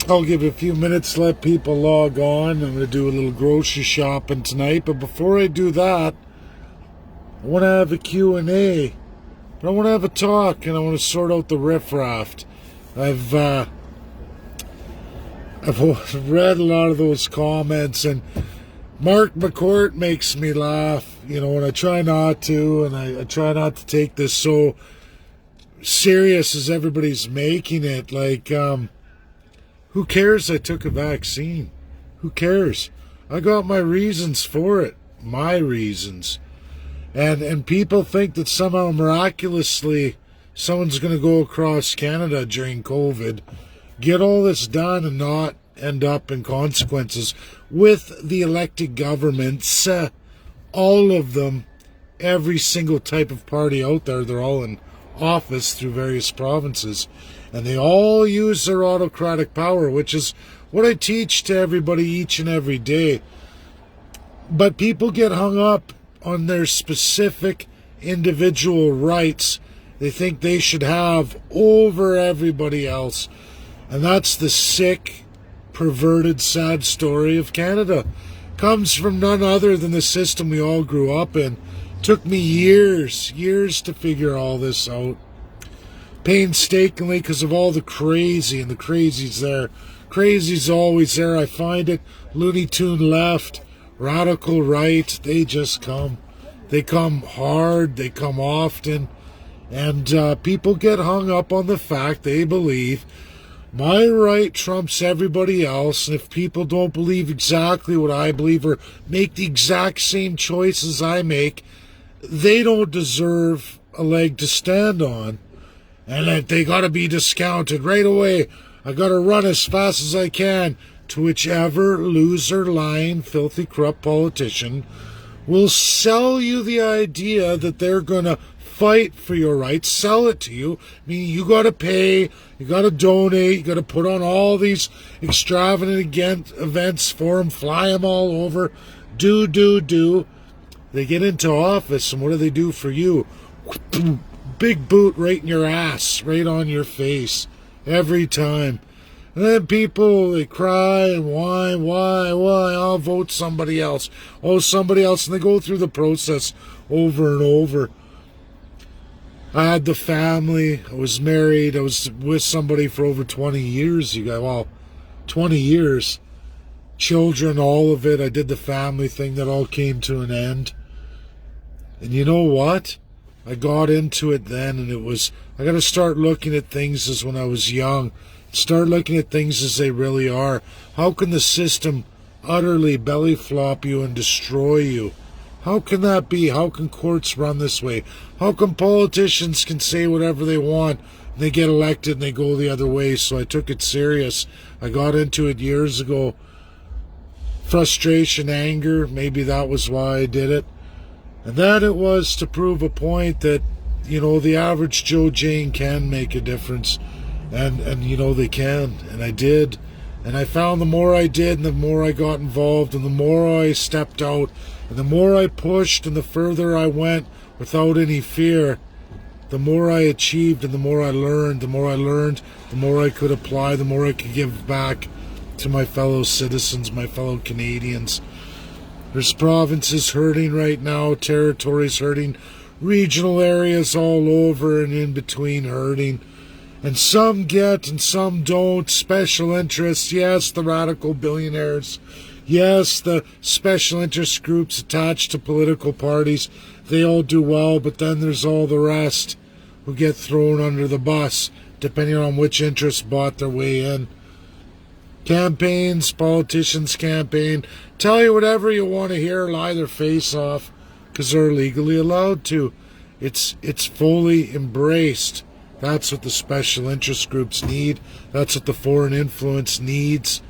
I'll give it a few minutes, let people log on. I'm going to do a little grocery shopping tonight. But before I do that, I want to have a Q&A. But I want to have a talk, and I want to sort out the Raft. I've read a lot of those comments, and Mark McCourt makes me laugh, and I try not to, and I try not to take this so serious as everybody's making it. Like, who cares I took a vaccine? Who cares? I got my reasons for it. My reasons. And people think that somehow miraculously someone's going to go across Canada during COVID, get all this done and not end up in consequences with the elected governments, all of them, every single type of party out there. They're all in office through various provinces, and they all use their autocratic power, which is what I teach to everybody each and every day. But people get hung up on their specific individual rights they think they should have over everybody else. And that's the sick, perverted, sad story of Canada. Comes from none other than the system we all grew up in. Took me years to figure all this out. Painstakingly, because of all the crazy, and the crazy's there. Crazy's always there. I find it. Looney Tune left, radical right, they just come. They come hard, they come often, and people get hung up on the fact they believe my right trumps everybody else, and if people don't believe exactly what I believe or make the exact same choices I make, they don't deserve a leg to stand on, and that they gotta be discounted right away. I gotta run as fast as I can to whichever loser, lying, filthy, corrupt politician will sell you the idea that they're gonna fight for your rights, sell it to you. I mean, you gotta pay, you gotta donate, you gotta put on all these extravagant events for them, fly them all over, do. They get into office, and what do they do for you? Big boot right in your ass, right on your face, every time. And then people, they cry and whine, why, I'll vote somebody else. Oh, somebody else, and they go through the process over and over. I had the family, I was married, I was with somebody for over 20 years. 20 years. Children, all of it. I did the family thing, that all came to an end. And you know what? I got into it then, and it was, I got to start looking at things as when I was young. Start looking at things as they really are. How can the system utterly belly flop you and destroy you? How can that be? How can courts run this way? How come politicians can say whatever they want and they get elected and they go the other way? So I took it serious. I got into it years ago. Frustration, anger, maybe that was why I did it. And then it was to prove a point that, the average Joe Jane can make a difference. And they can. And I did. And I found the more I did, and the more I got involved, and the more I stepped out, and the more I pushed, and the further I went without any fear, the more I achieved, and the more I learned. The more I learned, the more I could apply, the more I could give back to my fellow citizens, my fellow Canadians. There's provinces hurting right now, territories hurting, regional areas all over and in between hurting. And some get and some don't. Special interests, yes, the radical billionaires. Yes, the special interest groups attached to political parties. They all do well, but then there's all the rest who get thrown under the bus, depending on which interest bought their way in. Campaigns, politicians campaign, tell you whatever you want to hear, lie their face off, because they're legally allowed to. It's fully embraced. That's what the special interest groups need. That's what the foreign influence needs.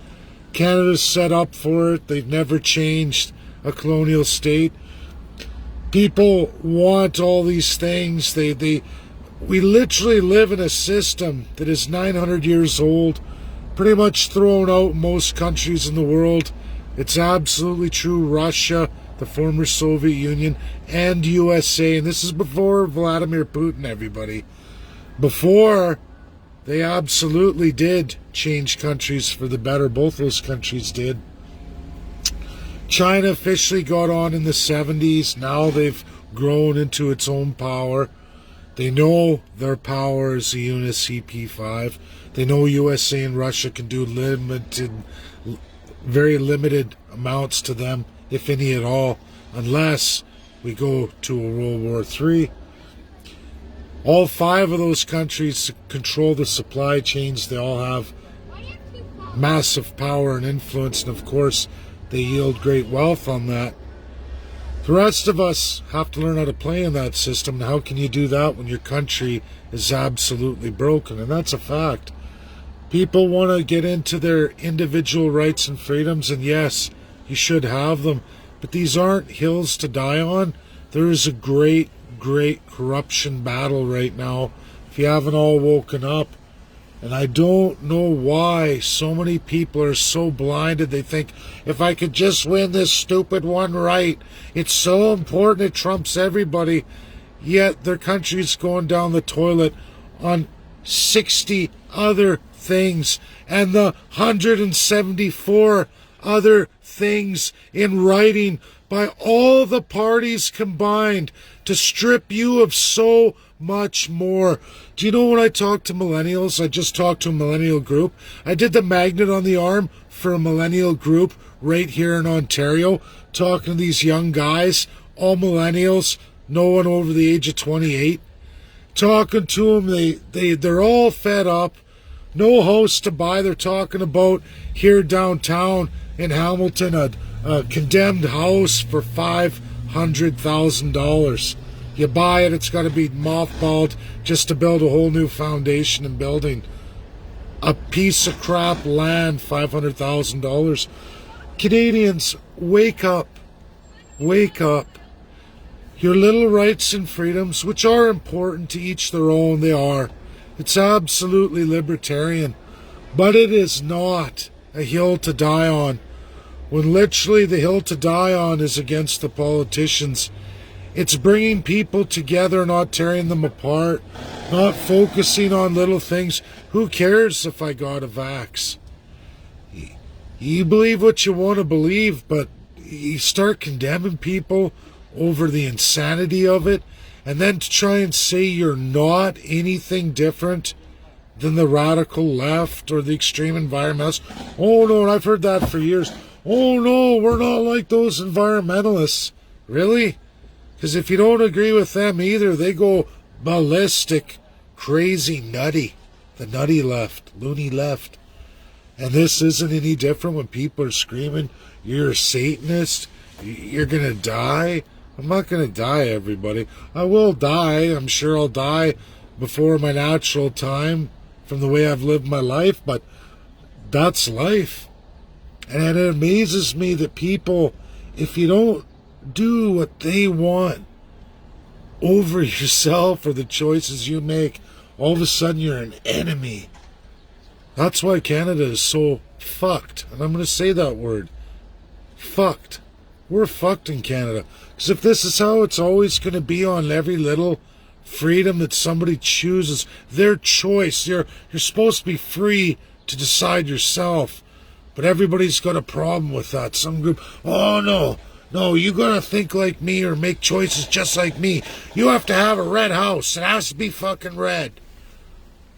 Canada's set up for it. They've never changed a colonial state. People want all these things. We literally live in a system that is 900 years old, pretty much thrown out in most countries in the world. It's absolutely true. Russia, the former Soviet Union, and USA. And this is before Vladimir Putin, everybody. Before, they absolutely did change countries for the better. Both those countries did. China officially got on in the 70s. Now they've grown into its own power. They know their power is the unit CP5. They know USA and Russia can do very limited amounts to them, if any at all, unless we go to a World War III. All 5 of those countries control the supply chains. They all have massive power and influence, and of course, they yield great wealth on that. The rest of us have to learn how to play in that system. And how can you do that when your country is absolutely broken? And that's a fact. People want to get into their individual rights and freedoms, and yes, you should have them. But these aren't hills to die on. There is a great corruption battle right now, if you haven't all woken up. And I don't know why so many people are so blinded. They think, if I could just win this stupid one right, it's so important, it trumps everybody. Yet their country's going down the toilet on 60 other things, and the 174 other things in writing by all the parties combined to strip you of so much more. Do you know, when I talk to millennials, I just talked to a millennial group. I did the magnet on the arm for a millennial group right here in Ontario, talking to these young guys, all millennials, no one over the age of 28. Talking to them, they're all fed up. No house to buy. They're talking about here downtown in Hamilton, a condemned house for $500,000. You buy it, it's got to be mothballed just to build a whole new foundation and building. A piece of crap land, $500,000. Canadians, wake up. Wake up. Your little rights and freedoms, which are important to each their own, they are. It's absolutely libertarian. But it is not a hill to die on. When literally the hill to die on is against the politicians. It's bringing people together, not tearing them apart, not focusing on little things. Who cares if I got a vax? You believe what you want to believe, but you start condemning people over the insanity of it, and then to try and say you're not anything different than the radical left or the extreme environmentalists. Oh no, and I've heard that for years. Oh no, we're not like those environmentalists. Really? Because if you don't agree with them either, they go ballistic, crazy, nutty. The nutty left, loony left. And this isn't any different when people are screaming, you're a Satanist, you're going to die. I'm not going to die, everybody. I will die. I'm sure I'll die before my natural time from the way I've lived my life, but that's life. And it amazes me that people, if you don't do what they want over yourself or the choices you make, all of a sudden you're an enemy. That's why Canada is so fucked. And I'm going to say that word. Fucked. We're fucked in Canada. Because if this is how it's always going to be on every little freedom that somebody chooses, their choice, you're supposed to be free to decide yourself. But everybody's got a problem with that. Some group, oh no, you gotta think like me or make choices just like me. You have to have a red house. It has to be fucking red.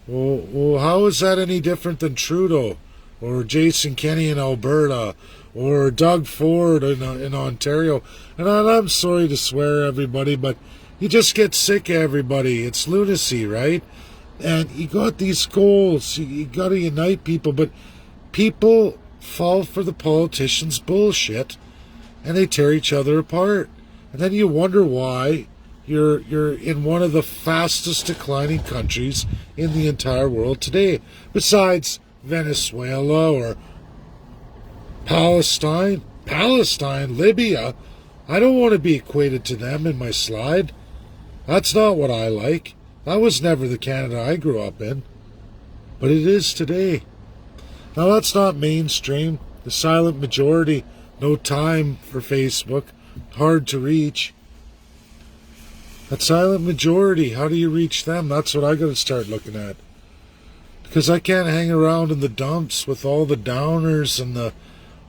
Well, how is that any different than Trudeau or Jason Kenney in Alberta or Doug Ford in Ontario? And I'm sorry to swear, everybody, but you just get sick of everybody. It's lunacy, right? And you got these goals. You got to unite people, but people fall for the politicians' bullshit, and they tear each other apart. And then you wonder why you're in one of the fastest declining countries in the entire world today, besides Venezuela or Palestine, Libya. I don't want to be equated to them in my slide. That's not what I like. That was never the Canada I grew up in. But it is today. Now that's not mainstream. The silent majority, no time for Facebook. hard to reach. That silent majority, how do you reach them? That's what I got to start looking at. Because I can't hang around in the dumps with all the downers and the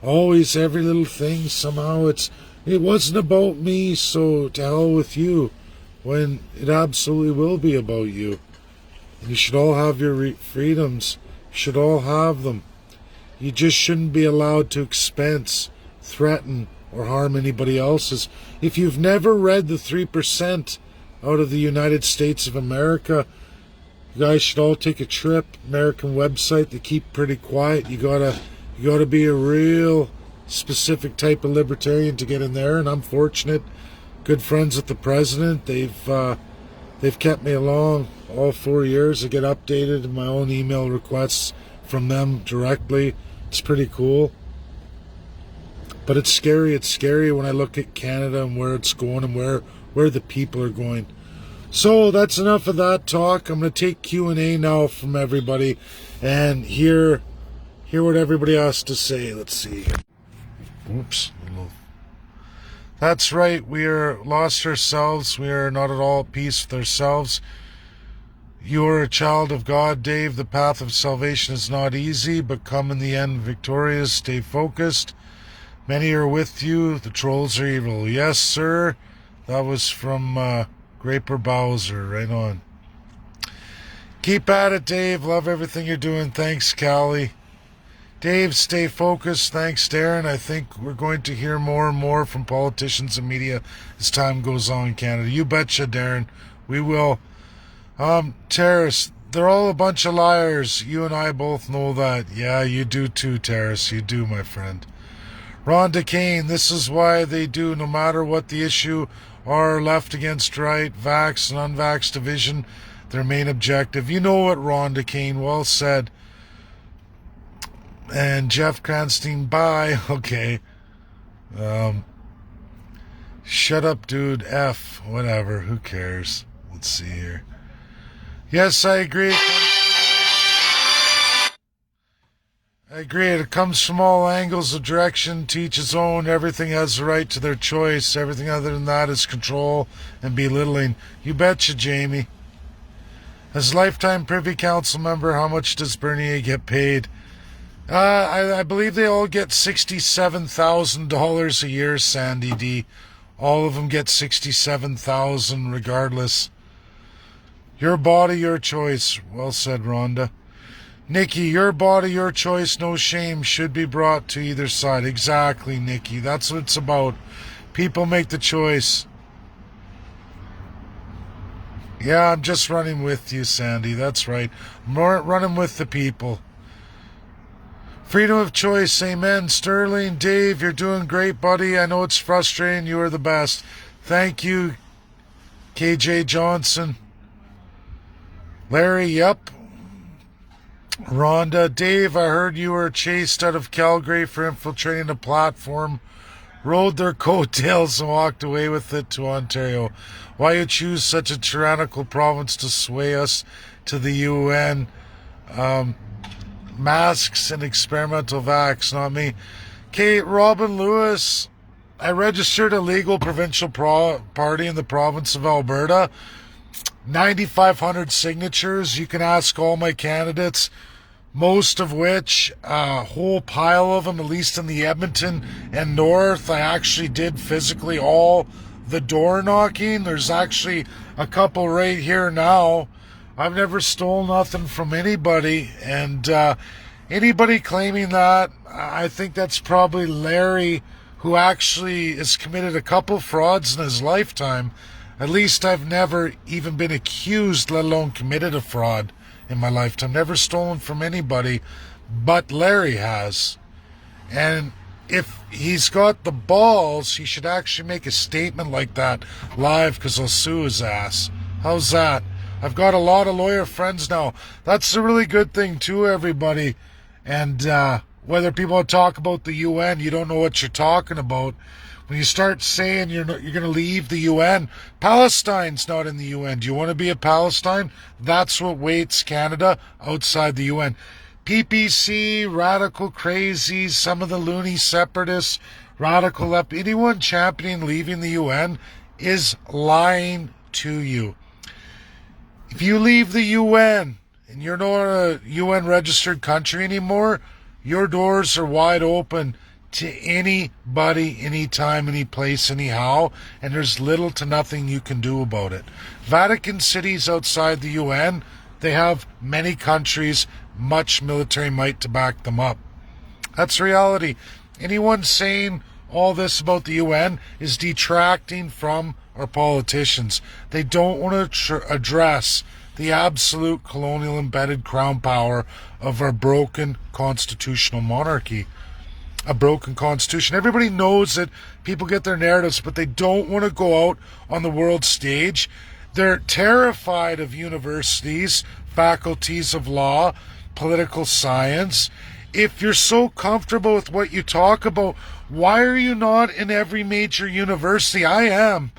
always every little thing. Somehow it wasn't about me, so to hell with you. When it absolutely will be about you. And you should all have your freedoms. You should all have them. You just shouldn't be allowed to expense, threaten, or harm anybody else's. If you've never read the 3% out of the United States of America, you guys should all take a trip. American website. They keep pretty quiet. You gotta be a real specific type of libertarian to get in there. And I'm fortunate. Good friends with the president. They've kept me along all 4 years. I get updated in my own email requests from them directly. It's pretty cool. But it's scary. It's scary when I look at Canada and where it's going and where the people are going. So that's enough of that talk. I'm going to take Q&A now from everybody and hear what everybody has to say. Let's see. Oops. That's right. We are lost ourselves. We are not at all at peace with ourselves. You are a child of God, Dave. The path of salvation is not easy, but come in the end victorious. Stay focused. Many are with you. The trolls are evil. Yes, sir. That was from Graper Bowser. Right on. Keep at it, Dave. Love everything you're doing. Thanks, Callie. Dave, stay focused. Thanks, Darren. I think we're going to hear more and more from politicians and media as time goes on in Canada. You betcha, Darren. We will. Terrace, they're all a bunch of liars. You and I both know that. Yeah, you do too, Terrace. You do, my friend. Rhonda Kane, this is why they do, no matter what the issue are, left against right, vax and unvax division, their main objective. You know what, Rhonda Kane, well said. And Jeff Cranstein, bye. Okay. Shut up, dude. F. Whatever. Who cares? Let's see here. Yes, I agree. I agree. It comes from all angles of direction, to each his own. Everything has the right to their choice. Everything other than that is control and belittling. You betcha, Jamie. As lifetime Privy Council member, how much does Bernier get paid? I believe they all get $67,000 a year, Sandy D. All of them get $67,000 regardless. Your body, your choice. Well said, Rhonda. Nikki, your body, your choice, no shame should be brought to either side. Exactly, Nikki. That's what it's about. People make the choice. Yeah, I'm just running with you, Sandy. That's right. I'm running with the people. Freedom of choice, amen. Sterling, Dave, you're doing great, buddy. I know it's frustrating. You are the best. Thank you, KJ Johnson. Larry, yep. Rhonda, Dave, I heard you were chased out of Calgary for infiltrating a platform, rode their coattails and walked away with it to Ontario. Why you choose such a tyrannical province to sway us to the UN? Masks and experimental vax, not me. Kate, Robin Lewis, I registered a legal provincial party in the province of Alberta. 9,500 signatures. You can ask all my candidates, most of which, a whole pile of them, at least in the Edmonton and North, I actually did physically all the door knocking. There's actually a couple right here now. I've never stole nothing from anybody, and anybody claiming that, I think that's probably Larry, who actually has committed a couple frauds in his lifetime. At least I've never even been accused, let alone committed a fraud in my lifetime. Never stolen from anybody, but Larry has. And if he's got the balls, he should actually make a statement like that live, because I'll sue his ass. How's that? I've got a lot of lawyer friends now. That's a really good thing too, everybody. And whether people talk about the UN, you don't know what you're talking about. When you start saying you're going to leave the UN, Palestine's not in the UN. Do you want to be a Palestine? That's what waits Canada outside the UN. PPC, radical crazies, some of the loony separatists, radical left, anyone championing leaving the UN is lying to you. If you leave the UN and you're not a UN registered country anymore, your doors are wide open to anybody, anytime, any place, anyhow, and there's little to nothing you can do about it. Vatican City's outside the UN. They have many countries, much military might to back them up. That's reality. Anyone saying all this about the UN is detracting from our politicians. They don't want to address the absolute colonial embedded crown power of our broken constitutional monarchy. A broken constitution. Everybody knows it. People get their narratives, but they don't want to go out on the world stage. They're terrified of universities, faculties of law, political science. If you're so comfortable with what you talk about, why are you not in every major university? I am.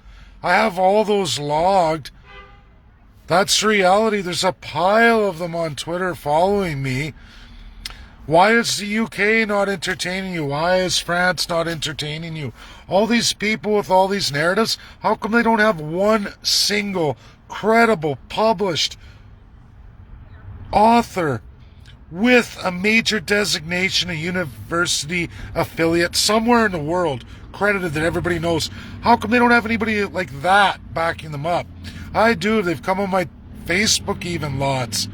I have all those logged. That's reality. There's a pile of them on Twitter following me. Why is the UK not entertaining you? Why is France not entertaining you? All these people with all these narratives, how come they don't have one single credible published author with a major designation, a university affiliate somewhere in the world, credited that everybody knows? How come they don't have anybody like that backing them up? I do. They've come on my Facebook even lots.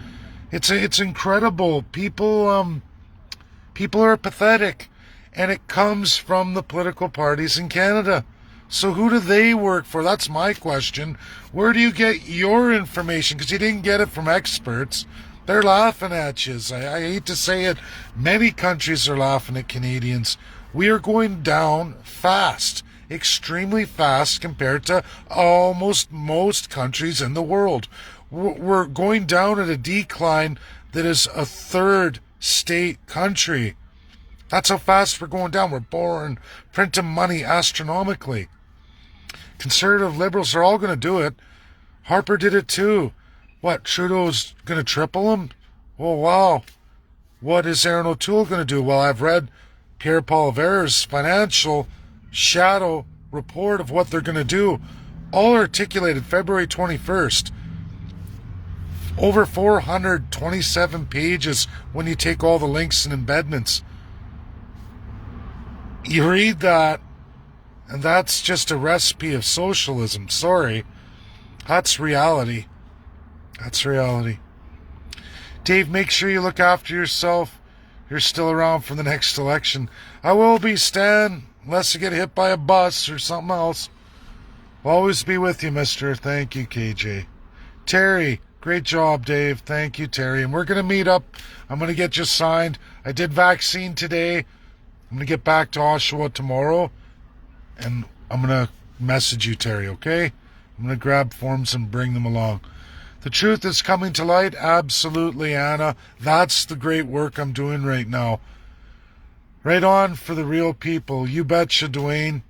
It's incredible. People are pathetic, and it comes from the political parties in Canada. So who do they work for? That's my question. Where do you get your information? Because you didn't get it from experts. They're laughing at you. I hate to say it. Many countries are laughing at Canadians. We are going down fast, extremely fast compared to almost most countries in the world. We're going down at a decline that is a third state country. That's how fast we're going down. We're born printing money astronomically. Conservative liberals are all going to do it. Harper did it too. What, Trudeau's going to triple him? Oh, wow. What is Aaron O'Toole going to do? Well, I've read Pierre Poilievre's financial shadow report of what they're going to do, all articulated February 21st. Over 427 pages when you take all the links and embedments. You read that, and that's just a recipe of socialism. Sorry. That's reality. That's reality. Dave, make sure you look after yourself. You're still around for the next election. I will be, Stan, unless you get hit by a bus or something else. I'll always be with you, mister. Thank you, KJ. Terry, great job, Dave. Thank you, Terry. And we're going to meet up. I'm going to get you signed. I did vaccine today. I'm going to get back to Oshawa tomorrow. And I'm going to message you, Terry, okay? I'm going to grab forms and bring them along. The truth is coming to light. Absolutely, Anna. That's the great work I'm doing right now. Right on for the real people. You betcha, Dwayne.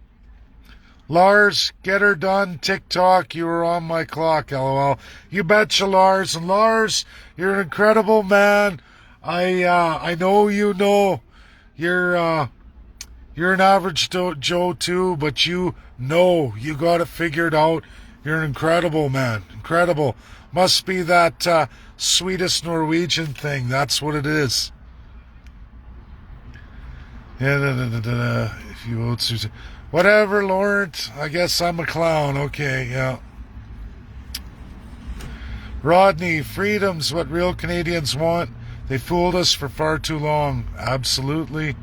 Lars, get her done. TikTok, you were on my clock, LOL. You betcha, Lars. And Lars, you're an incredible man. I know you know. You're an average Joe too, but you know you got it figured out. You're an incredible man. Incredible. Must be that Swedish Norwegian thing. That's what it is. Yeah, if you vote Susan. Whatever, Laurent. I guess I'm a clown. Okay, yeah. Rodney, freedom's what real Canadians want. They fooled us for far too long. Absolutely.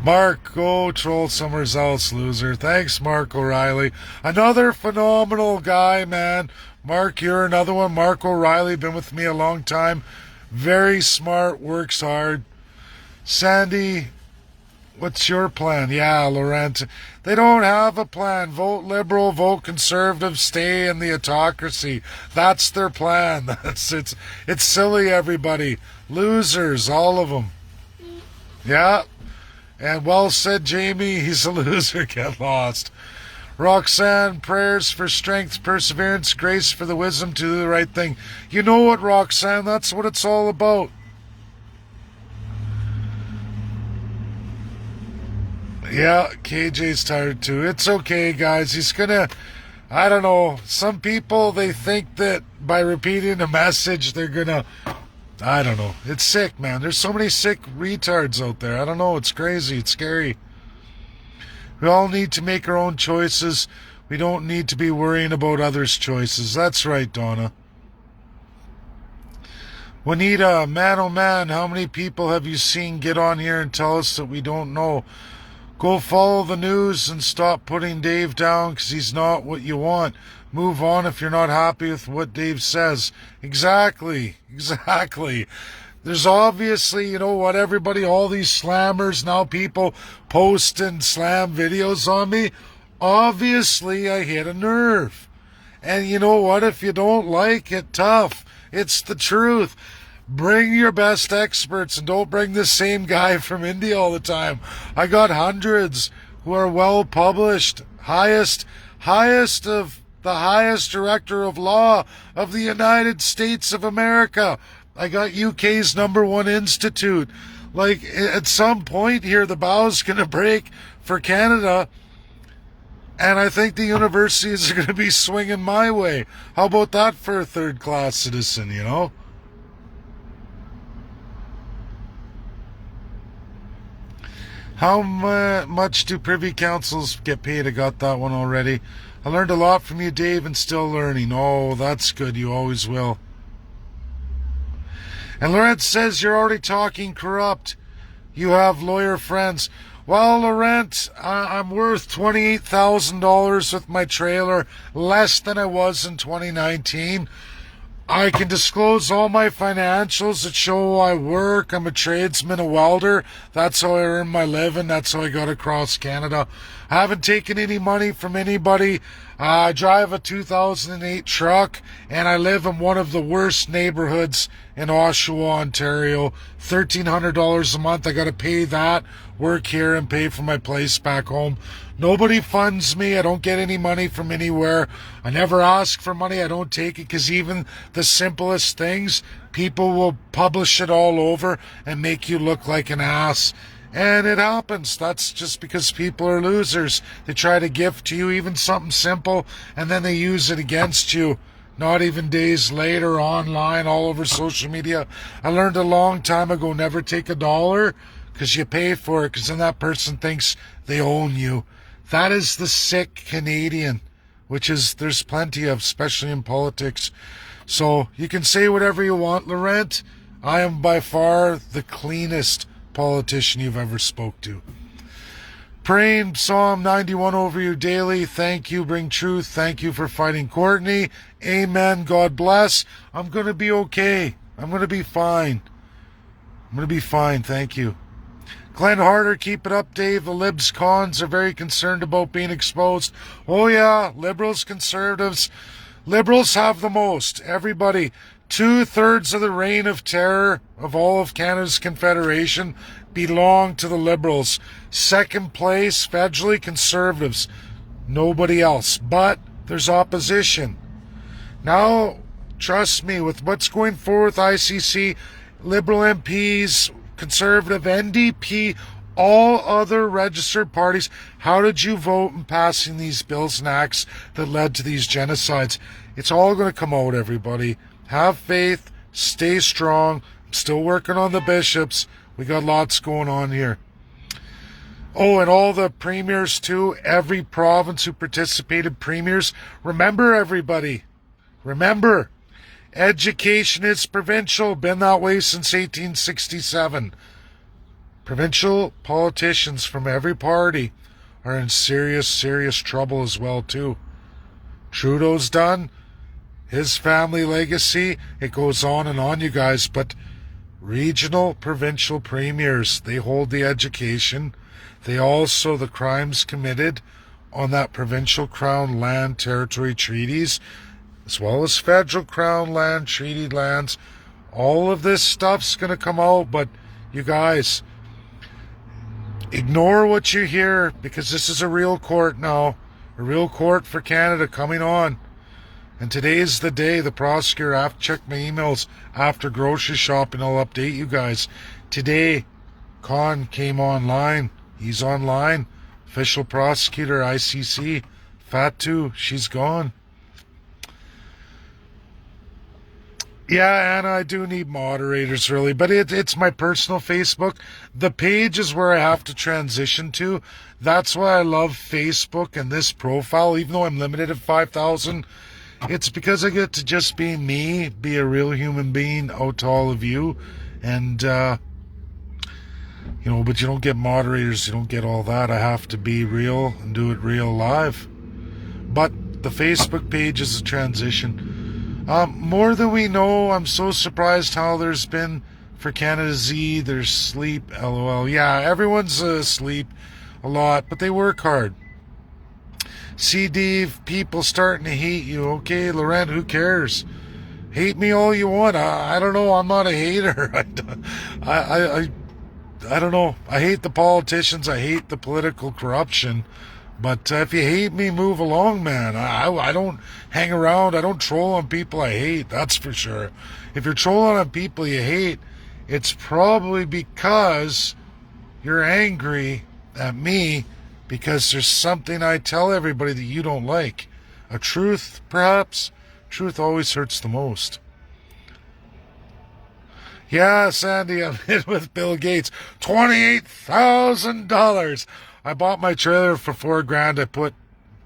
Mark, go troll somewhere else, loser. Thanks, Mark O'Reilly. Another phenomenal guy, man. Mark, you're another one. Mark O'Reilly, been with me a long time. Very smart, works hard. Sandy, what's your plan? Yeah, Laurent. They don't have a plan. Vote Liberal, vote Conservative, stay in the autocracy. That's their plan. It's silly, everybody. Losers, all of them. Yeah. And well said, Jamie. He's a loser. Get lost. Roxanne, prayers for strength, perseverance, grace for the wisdom to do the right thing. You know what, Roxanne? That's what it's all about. Yeah, KJ's tired too. It's okay, guys. He's gonna, I don't know. Some people, they think that by repeating a message, they're gonna, I don't know. It's sick, man. There's so many sick retards out there. I don't know. It's crazy. It's scary. We all need to make our own choices. We don't need to be worrying about others' choices. That's right, Donna. Juanita, man oh man, how many people have you seen get on here and tell us that we don't know? Go follow the news and stop putting Dave down because he's not what you want. Move on if you're not happy with what Dave says. Exactly. There's obviously, you know what, everybody, all these slammers, now people post and slam videos on me. Obviously, I hit a nerve. And you know what, if you don't like it, tough. It's the truth. Bring your best experts and don't bring the same guy from India all the time. I got hundreds who are well published, highest of the highest director of law of the United States of America. I got UK's #1 institute. Like, at some point here, the bow's going to break for Canada, and I think the universities are going to be swinging my way. How about that for a third-class citizen, you know? How much do privy councils get paid? I got that one already. I learned a lot from you, Dave, and still learning. Oh, that's good. You always will. And Laurent says you're already talking corrupt. You have lawyer friends. Well, Laurent, I'm worth $28,000 with my trailer, less than I was in 2019. I can disclose all my financials that show I work. I'm a tradesman, a welder. That's how I earn my living. That's how I got across Canada. I haven't taken any money from anybody. I drive a 2008 truck, and I live in one of the worst neighborhoods in Oshawa, Ontario. $1,300 a month. I got to pay that, work here, and pay for my place back home. Nobody funds me. I don't get any money from anywhere. I never ask for money. I don't take it because even the simplest things, people will publish it all over and make you look like an ass. And it happens. That's just because people are losers. They try to gift to you even something simple, and then they use it against you. Not even days later, online, all over social media. I learned a long time ago, never take $1 because you pay for it, because then that person thinks they own you. That is the sick Canadian, which is there's plenty of, especially in politics. So you can say whatever you want, Laurent. I am by far the cleanest politician you've ever spoke to. Praying Psalm 91 over you daily. Thank you. Bring truth. Thank you for fighting Courtney. Amen. God bless. I'm going to be okay. I'm going to be fine. I'm going to be fine. Thank you. Glenn Harder, keep it up, Dave. The libs cons are very concerned about being exposed. Oh yeah, liberals, conservatives. Liberals have the most. Everybody. 2/3 of the reign of terror of all of Canada's Confederation belong to the Liberals. Second place, federally, Conservatives. Nobody else. But there's opposition. Now, trust me, with what's going forward with ICC, Liberal MPs, Conservative, NDP, all other registered parties, how did you vote in passing these bills and acts that led to these genocides? It's all going to come out, everybody. Have faith. Stay strong. I'm still working on the bishops. We got lots going on here. Oh, and all the premiers too. Every province who participated, premiers. Remember, everybody. Remember, education is provincial. Been that way since 1867. Provincial politicians from every party are in serious, serious trouble as well too. Trudeau's done. His family legacy, it goes on and on, you guys, but regional, provincial premiers, they hold the education. They also, the crimes committed on that provincial crown land territory treaties, as well as federal crown land, treaty lands. All of this stuff's going to come out, but you guys, ignore what you hear, because this is a real court now. A real court for Canada coming on. And today's the day. The prosecutor, I have to check my emails after grocery shopping. I'll update you guys. Today, Con came online. He's online. Official prosecutor, ICC. Fatu, she's gone. Yeah, Anna, I do need moderators, really, but it's my personal Facebook. The page is where I have to transition to. That's why I love Facebook and this profile, even though I'm limited at 5,000. It's because I get to just be me, be a real human being out to all of you. And, but you don't get moderators, you don't get all that. I have to be real and do it real live. But the Facebook page is a transition. More than we know. I'm so surprised how there's been for Canada Z. There's sleep, LOL. Yeah, everyone's asleep a lot, but they work hard. CD, people starting to hate you. Okay, Laurent, who cares? Hate me all you want. I don't know. I'm not a hater. I don't know. I hate the politicians. I hate the political corruption. But if you hate me, move along, man. I don't hang around. I don't troll on people I hate, that's for sure. If you're trolling on people you hate, it's probably because you're angry at me because there's something I tell everybody that you don't like. A truth, perhaps. Truth always hurts the most. Yeah, Sandy, I'm in with Bill Gates. $28,000. I bought my trailer for $4,000. I put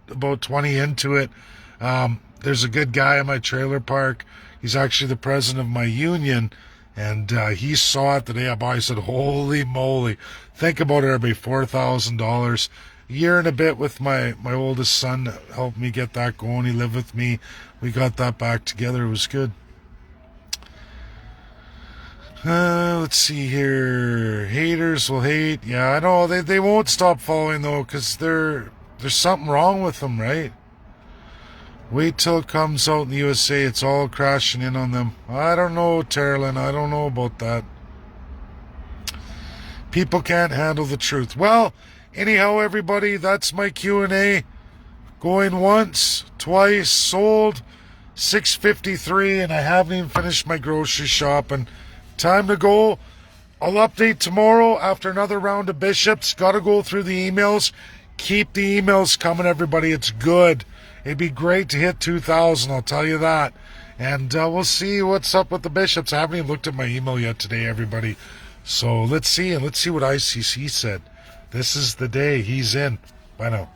about 20 into it. There's a good guy in my trailer park. He's actually the president of my union, and he saw it the day I bought. He said, "Holy moly! Think about it, everybody. $4,000. A year and a bit with my oldest son helped me get that going. He lived with me. We got that back together. It was good." Let's see here. Haters will hate. Yeah, I know. They won't stop following, though, because there's something wrong with them, right? Wait till it comes out in the USA. It's all crashing in on them. I don't know, Terlin. I don't know about that. People can't handle the truth. Well, anyhow, everybody, that's my Q&A. Going once, twice, sold, $6.53, and I haven't even finished my grocery shopping. Time to go. I'll update tomorrow after another round of bishops. Got to go through the emails. Keep the emails coming, everybody. It's good. It'd be great to hit 2,000, I'll tell you that. And we'll see what's up with the bishops. I haven't even looked at my email yet today, everybody. So let's see, and let's see what ICC said. This is the day he's in. Bye now.